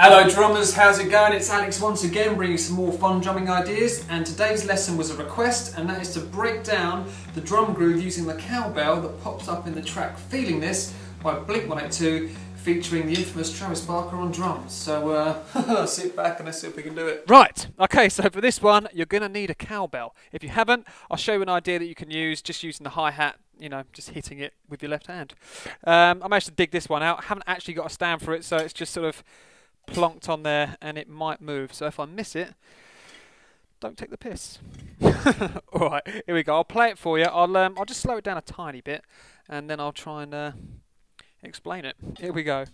Hello drummers, how's it going? It's Alex once again bringing some more fun drumming ideas, and today's lesson was a request, and that is to break down the drum groove using the cowbell that pops up in the track Feeling This by Blink-182 featuring the infamous Travis Barker on drums. So sit back and let's see if we can do it. Right, okay, so for this one you're going to need a cowbell. If you haven't, I'll show you an idea that you can use just using the hi-hat, you know, just hitting it with your left hand. I managed to dig this one out. I haven't actually got a stand for it, so it's just sort of plonked on there and it might move. So if I miss it, don't take the piss. Alright, here we go. I'll play it for you. I'll just slow it down a tiny bit and then I'll try and explain it. Here we go.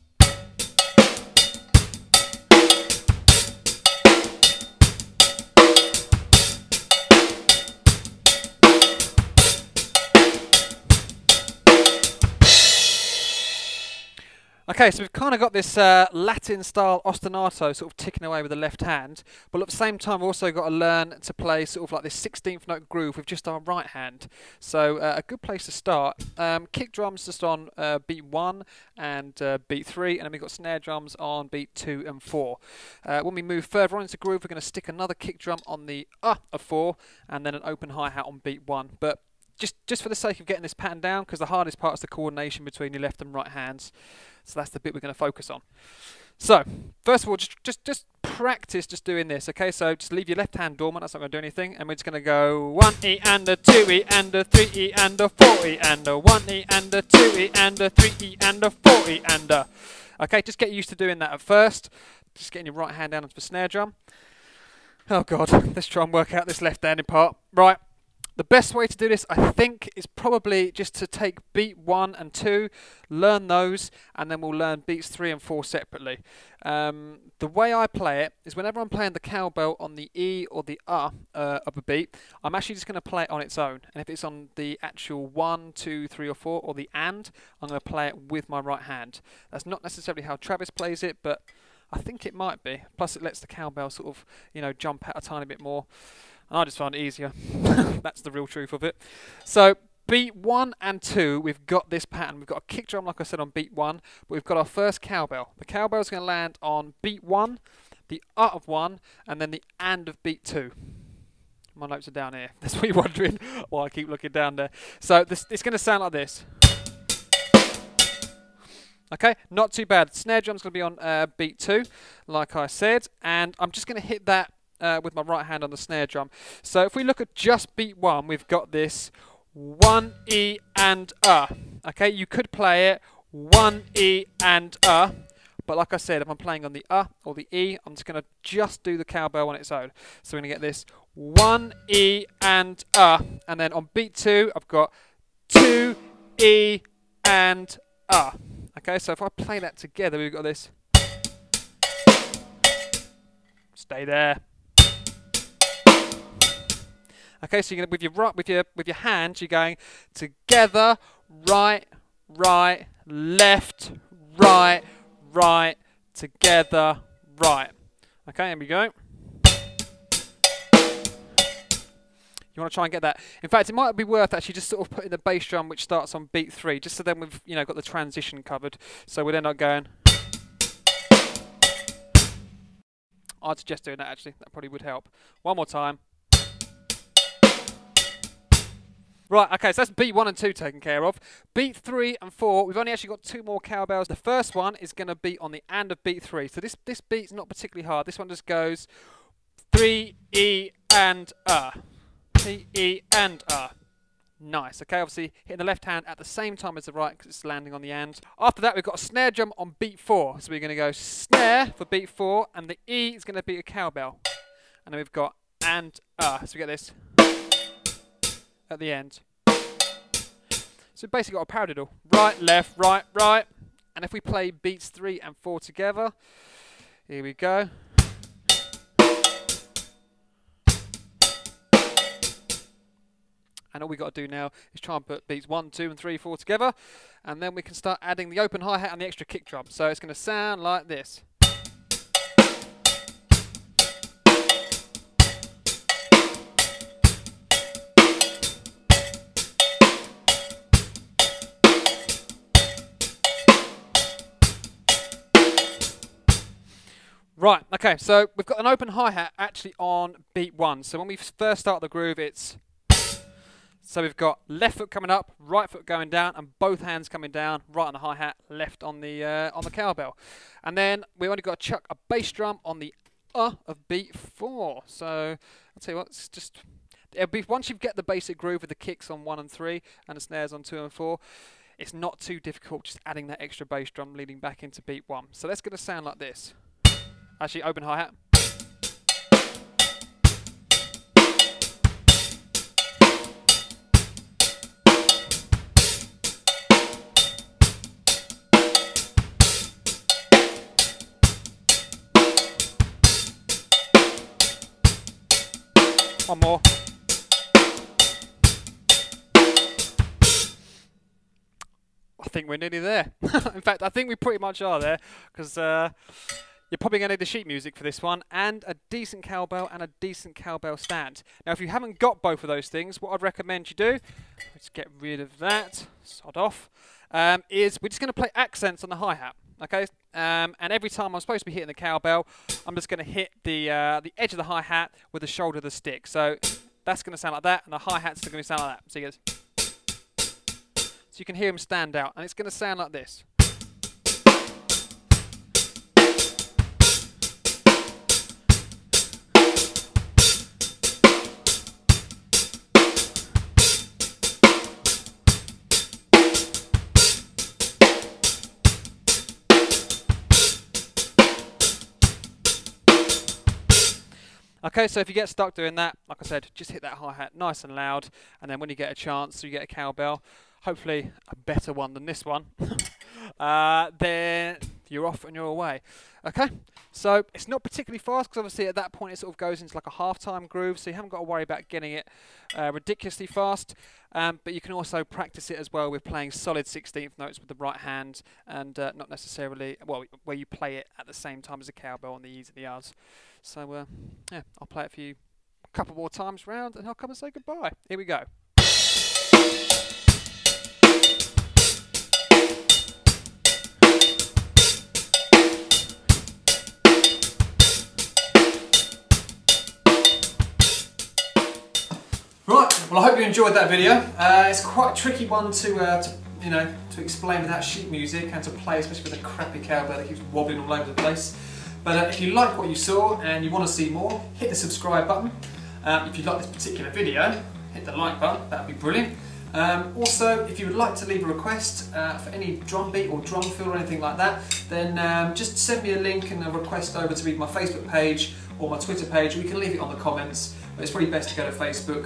Okay, so we've kind of got this Latin style ostinato sort of ticking away with the left hand, but at the same time we've also got to learn to play sort of like this 16th note groove with just our right hand. So a good place to start. Kick drums just on beat 1 and beat 3, and then we've got snare drums on beat 2 and 4. When we move further on into groove, we're going to stick another kick drum on the of 4, and then an open hi-hat on beat 1. But just for the sake of getting this pattern down, because the hardest part is the coordination between your left and right hands. So that's the bit we're going to focus on. So first of all, just practice just doing this. Okay, so just leave your left hand dormant. That's not going to do anything, and we're just going to go 1 E and a 2 E and a 3 E and a 4 E and a 1 E and a 2 E and a 3 E and a 4 E and a. Okay, just get used to doing that at first. Just getting your right hand down onto the snare drum. Oh God, let's try and work out this left-handed part. Right. The best way to do this, I think, is probably just to take beat 1 and 2, learn those, and then we'll learn beats 3 and 4 separately. The way I play it is whenever I'm playing the cowbell on the E or the of a beat, I'm actually just going to play it on its own. And if it's on the actual 1, 2, 3 or 4 or the and, I'm going to play it with my right hand. That's not necessarily how Travis plays it, but I think it might be. Plus it lets the cowbell sort of, you know, jump out a tiny bit more. I just find it easier. That's the real truth of it. So beat 1 and 2, we've got this pattern. We've got a kick drum, like I said, on beat 1, but we've got our first cowbell. The cowbell's going to land on beat 1, the of 1, and then the and of beat 2. My notes are down here. That's what you're wondering why I keep looking down there. So it's going to sound like this. Okay, not too bad. Snare drum's going to be on beat 2, like I said, and I'm just going to hit that with my right hand on the snare drum. So if we look at just beat 1, we've got this 1 E and Okay, you could play it 1 E and but like I said, if I'm playing on the or the E, I'm just going to just do the cowbell on its own. So we're going to get this 1 E and then on beat 2, I've got 2 E and Okay, so if I play that together, we've got this. Stay there. Okay, so you're gonna with your hands, you're going together, right, right, left, right, right, together, right. Okay, here we go. You want to try and get that. In fact, it might be worth actually just sort of putting the bass drum, which starts on beat 3, just so then we've, you know, got the transition covered. So we'd end up going. I'd suggest doing that actually. That probably would help. One more time. Right, okay, so that's beat 1 and 2 taken care of. Beat 3 and 4, we've only actually got 2 more cowbells. The first one is going to be on the and of beat 3. So this beat's not particularly hard. This one just goes 3 E and 3 E and Nice, okay, obviously hitting the left hand at the same time as the right because it's landing on the and. After that, we've got a snare drum on beat 4. So we're going to go snare for beat 4, and the E is going to be a cowbell. And then we've got and So we get this at the end. So we've basically got a paradiddle. Right, left, right, right. And if we play beats 3 and 4 together, here we go. And all we've got to do now is try and put beats 1, 2 and 3, 4 together, and then we can start adding the open hi-hat and the extra kick drum. So it's going to sound like this. Okay, so we've got an open hi-hat actually on beat 1. So when we first start the groove, it's... So we've got left foot coming up, right foot going down, and both hands coming down, right on the hi-hat, left on the cowbell. And then we've only got to chuck a bass drum on the of beat 4. So I'll tell you what, it's just... It'll be, once you get the basic groove with the kicks on 1 and 3, and the snares on 2 and 4, it's not too difficult just adding that extra bass drum leading back into beat 1. So that's going to sound like this. Actually, open hi-hat. One more. I think we're nearly there. In fact, I think we pretty much are there, because you're probably going to need the sheet music for this one, and a decent cowbell and a decent cowbell stand. Now, if you haven't got both of those things, what I'd recommend you do, let's get rid of that, sod off, is we're just going to play accents on the hi-hat. Okay, and every time I'm supposed to be hitting the cowbell, I'm just going to hit the edge of the hi-hat with the shoulder of the stick. So that's going to sound like that, and the hi-hat's still going to sound like that. So you guys, so you can hear them stand out, and it's going to sound like this. Okay, so if you get stuck doing that, like I said, just hit that hi-hat nice and loud, and then when you get a chance, you get a cowbell, hopefully a better one than this one, then you're off and you're away. Okay, so it's not particularly fast, because obviously at that point it sort of goes into like a half-time groove, so you haven't got to worry about getting it ridiculously fast, but you can also practice it as well with playing solid 16th notes with the right hand, and not necessarily, well, where you play it at the same time as a cowbell on the E's and the R's. So, yeah, I'll play it for you a couple more times round, and I'll come and say goodbye. Here we go. Right, well, I hope you enjoyed that video. It's quite a tricky one to explain without sheet music, and to play, especially with a crappy cowbell that keeps wobbling all over the place. But if you like what you saw and you want to see more, hit the subscribe button. If you like this particular video, hit the like button, that would be brilliant. Also, if you would like to leave a request for any drum beat or drum fill or anything like that, then just send me a link and a request over to either my Facebook page or my Twitter page, or you can leave it on the comments. But it's probably best to go to Facebook,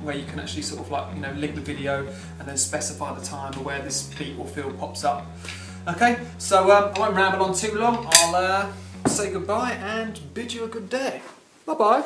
where you can actually sort of like, link the video and then specify the time or where this beat or fill pops up. Okay, so I won't ramble on too long. I'll say goodbye and bid you a good day. Bye bye.